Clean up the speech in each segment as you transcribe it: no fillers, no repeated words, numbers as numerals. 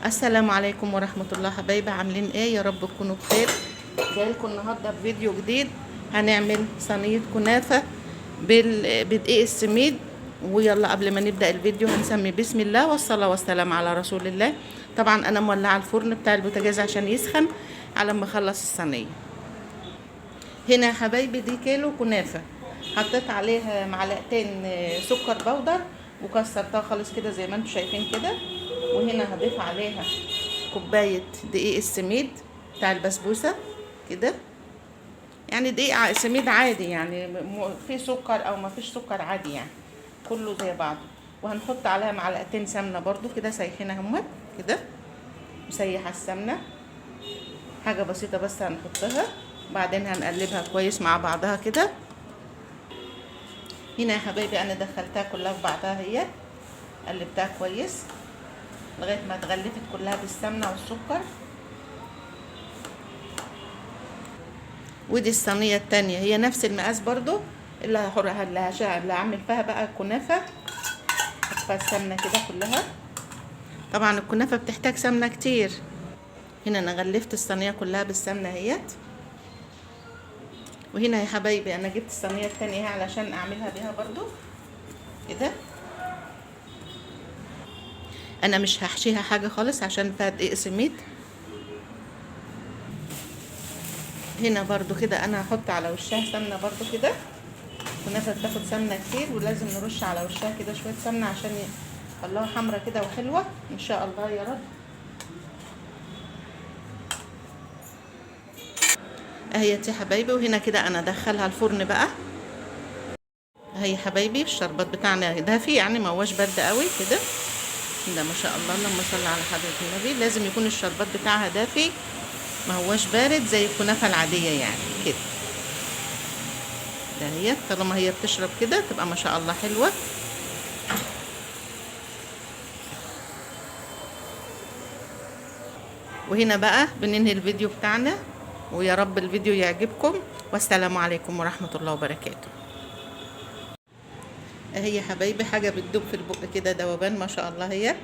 السلام عليكم ورحمة الله حبايبي، عاملين ايه؟ يا رب تكونوا بخير. جاي لكم النهارده بفيديو جديد. هنعمل صينية كنافة بدقيق السميد. ويلا قبل ما نبدأ الفيديو هنسمي بسم الله والصلاة والسلام على رسول الله. طبعا انا مولعة الفرن بتاع البوتاجاز عشان يسخن على ما اخلص الصينية. هنا يا حبايبي دي كيلو كنافة، حطيت عليها معلقتين سكر بودر وكسرتها خالص كده زي ما انتم شايفين كده. وهنا هضيف عليها كوباية دقيق السميد بتاع البسبوسة كده، يعني دقيق سميد عادي، يعني في سكر او ما فيش سكر عادي، يعني كله زي بعضه. وهنحط عليها معلقتين سمنة برضو كده سايحينها هم كده، مسيحة السمنة حاجة بسيطة بس هنحطها. بعدين هنقلبها كويس مع بعضها كده. هنا يا حبايبي انا دخلتها كلها في بعضها، هي قلبتها كويس لغايه ما اتغلفت كلها بالسمنه والسكر. ودي الصينيه التانية هي نفس المقاس برضو، اللي هعمل فيها بقى كنافه. احط السمنه كده كلها، طبعا الكنافه بتحتاج سمنه كتير. هنا انا غلفت الصينيه كلها بالسمنه اهيت. وهنا يا حبايبي انا جبت الصينيه التانية اهي علشان اعملها بيها برضو كده. انا مش هحشيها حاجه خالص عشان فيها دقيق سميد. هنا برضو كده انا هحط على وشها سمنه برضو كده. الكنافه بتاخد سمنه كتير ولازم نرش على وشها كده شويه سمنه عشان يخلوها حمرا كده وحلوه ان شاء الله يا رب. اهي يا حبايبي، وهنا كده انا ادخلها الفرن بقى. اهي يا حبايبي الشربات بتاعنا دافي، يعني ما هوش برد قوي كده. ده ما شاء الله اللهم صل على حضره النبي. لازم يكون الشربات بتاعها دافي، ما هوش بارد زي الكنافه العاديه يعني كده. ده هي طالما هي بتشرب كده تبقى ما شاء الله حلوه. وهنا بقى بننهي الفيديو بتاعنا، ويا رب الفيديو يعجبكم، والسلام عليكم ورحمه الله وبركاته. اهي يا حبايبي حاجه بتدوب في البق كده، ذوبان ما شاء الله. هي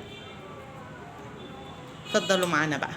اتفضلوا معانا بقى.